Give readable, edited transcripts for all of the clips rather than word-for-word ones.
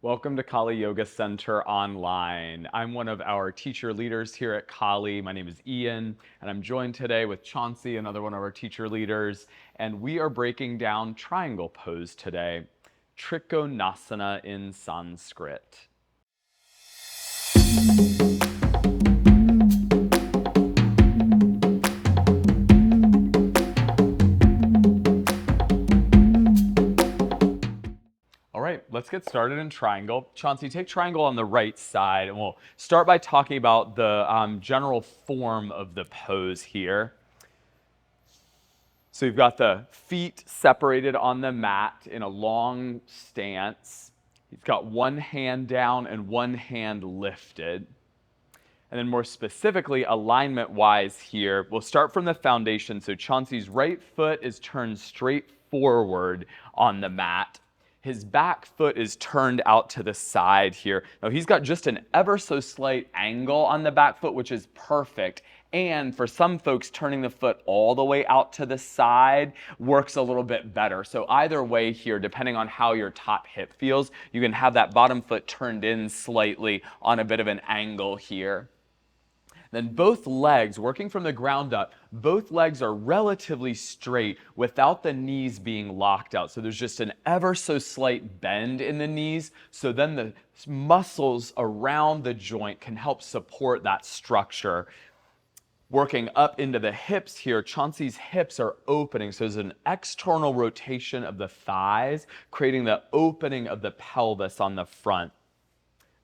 Welcome to Khali Yoga Center online. I'm one of our teacher leaders here at Khali. My name is Ian, and I'm joined today with Chauncey, another one of our teacher leaders, and we are breaking down triangle pose today, Trikonasana in Sanskrit. All right, let's get started in triangle. Chauncey, take triangle on the right side, and we'll start by talking about the general form of the pose here. So you've got the feet separated on the mat in a long stance. He's got one hand down and one hand lifted. And then more specifically, alignment-wise here, we'll start from the foundation. So Chauncey's right foot is turned straight forward on the mat. His back foot is turned out to the side here. Now he's got just an ever so slight angle on the back foot, which is perfect. And for some folks, turning the foot all the way out to the side works a little bit better. So either way here, depending on how your top hip feels, you can have that bottom foot turned in slightly on a bit of an angle here. Then both legs, working from the ground up, both legs are relatively straight without the knees being locked out. So there's just an ever so slight bend in the knees. So then the muscles around the joint can help support that structure. Working up into the hips here, Chauncey's hips are opening. So there's an external rotation of the thighs, creating the opening of the pelvis on the front.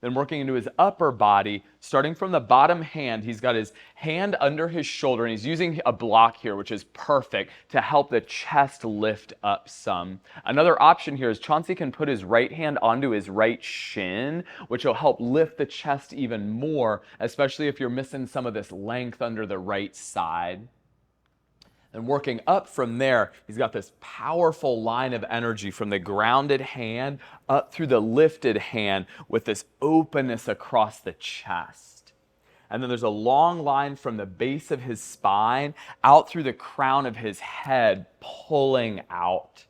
Then working into his upper body, starting from the bottom hand, he's got his hand under his shoulder, and he's using a block here, which is perfect to help the chest lift up some. Another option here is Chauncey can put his right hand onto his right shin, which will help lift the chest even more, especially if you're missing some of this length under the right side. And working up from there, he's got this powerful line of energy from the grounded hand up through the lifted hand with this openness across the chest. And then there's a long line from the base of his spine out through the crown of his head, pulling out.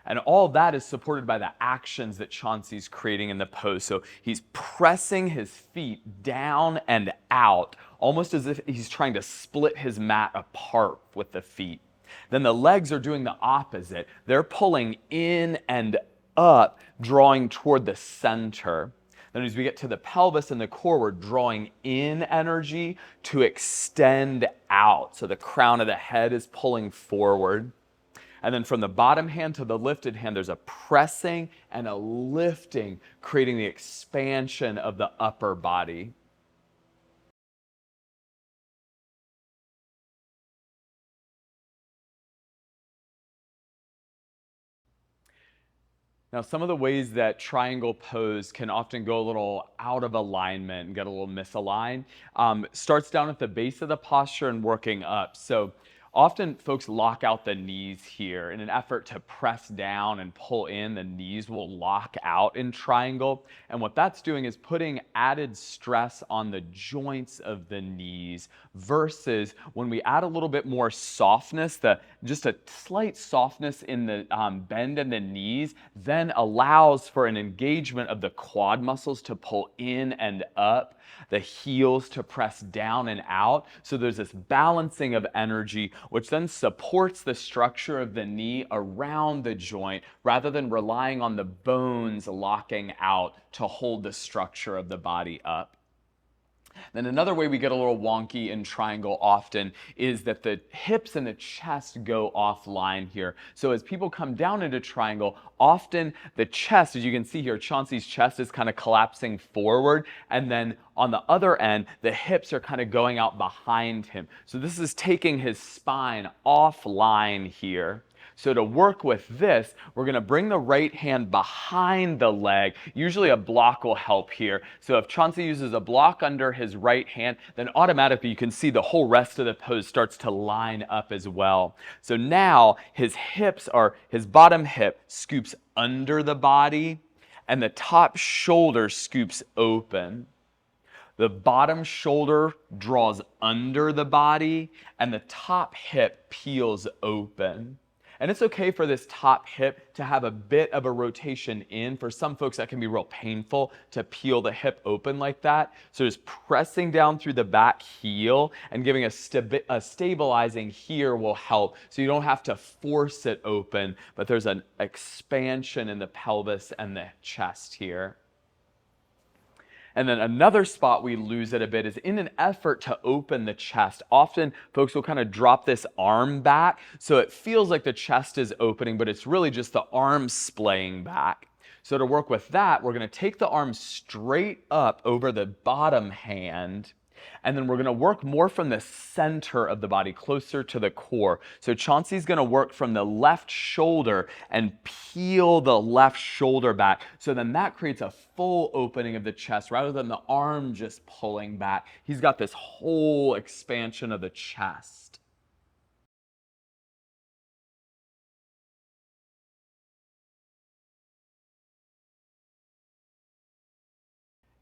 And all that is supported by the actions that Chauncey's creating in the pose. So he's pressing his feet down and out, almost as if he's trying to split his mat apart with the feet. Then the legs are doing the opposite. They're pulling in and up, drawing toward the center. Then as we get to the pelvis and the core, we're drawing in energy to extend out. So the crown of the head is pulling forward. And then from the bottom hand to the lifted hand, there's a pressing and a lifting, creating the expansion of the upper body. Now, some of the ways that triangle pose can often go a little out of alignment and get a little misaligned starts down at the base of the posture and working up. So often folks lock out the knees here in an effort to press down and pull in. The knees will lock out in triangle. And what that's doing is putting added stress on the joints of the knees versus when we add a little bit more softness, just a slight softness in the bend in the knees, then allows for an engagement of the quad muscles to pull in and up, the heels to press down and out. So there's this balancing of energy, which then supports the structure of the knee around the joint rather than relying on the bones locking out to hold the structure of the body up. Then another way we get a little wonky in triangle often is that the hips and the chest go offline here. So as people come down into triangle, often the chest, as you can see here, Chauncey's chest is kind of collapsing forward, and then on the other end, the hips are kind of going out behind him. So this is taking his spine offline here. So to work with this, we're going to bring the right hand behind the leg. Usually a block will help here. So if Chauncey uses a block under his right hand, then automatically you can see the whole rest of the pose starts to line up as well. So now his bottom hip scoops under the body and the top shoulder scoops open. The bottom shoulder draws under the body and the top hip peels open. And it's okay for this top hip to have a bit of a rotation in. For some folks, that can be real painful to peel the hip open like that. So just pressing down through the back heel and giving a stabilizing here will help. So you don't have to force it open, but there's an expansion in the pelvis and the chest here. And then another spot we lose it a bit is in an effort to open the chest. Often folks will kind of drop this arm back so it feels like the chest is opening, but it's really just the arm splaying back. So to work with that, we're going to take the arm straight up over the bottom hand, and then we're going to work more from the center of the body, closer to the core. So Chauncey's going to work from the left shoulder and peel the left shoulder back. So then that creates a full opening of the chest rather than the arm just pulling back. He's got this whole expansion of the chest.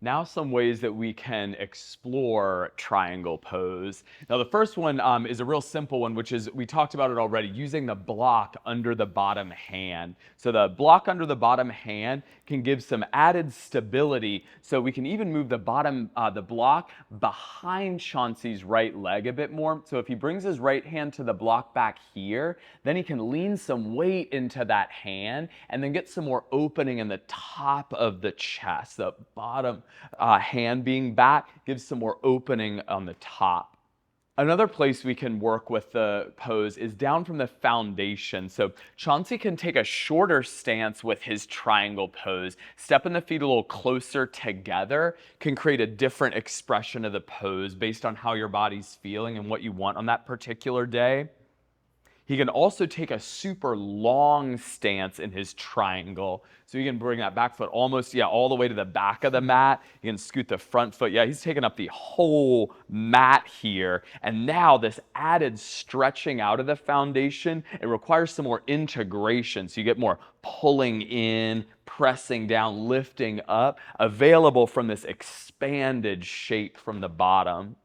Now some ways that we can explore triangle pose. Now the first one is a real simple one, which is, we talked about it already, using the block under the bottom hand. So the block under the bottom hand can give some added stability. So we can even move the block behind Chauncey's right leg a bit more. So if he brings his right hand to the block back here, then he can lean some weight into that hand and then get some more opening in the top of the chest. The bottom hand being back gives some more opening on the top. Another place we can work with the pose is down from the foundation. So Chauncey can take a shorter stance with his triangle pose. Stepping the feet a little closer together can create a different expression of the pose based on how your body's feeling and what you want on that particular day. He can also take a super long stance in his triangle. So you can bring that back foot almost, all the way to the back of the mat. You can scoot the front foot. He's taking up the whole mat here. And now this added stretching out of the foundation, it requires some more integration. So you get more pulling in, pressing down, lifting up, available from this expanded shape from the bottom.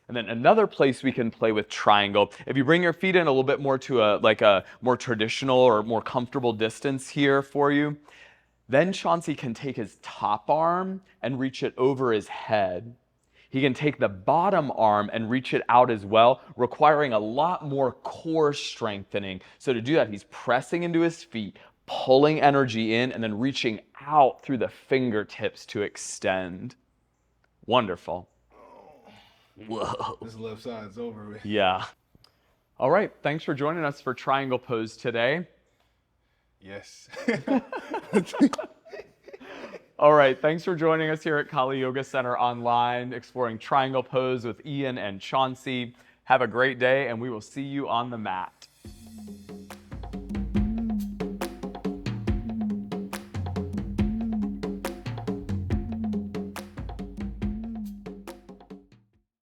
And then another place we can play with triangle, if you bring your feet in a little bit more to a more traditional or more comfortable distance here for you, then Chauncey can take his top arm and reach it over his head. He can take the bottom arm and reach it out as well, requiring a lot more core strengthening. So to do that, he's pressing into his feet, pulling energy in, and then reaching out through the fingertips to extend. Wonderful. Whoa. This left side's over with. Yeah. All right. Thanks for joining us for triangle pose today. Yes. All right. Thanks for joining us here at Khali Yoga Center online, exploring triangle pose with Ian and Chauncey. Have a great day, and we will see you on the mat.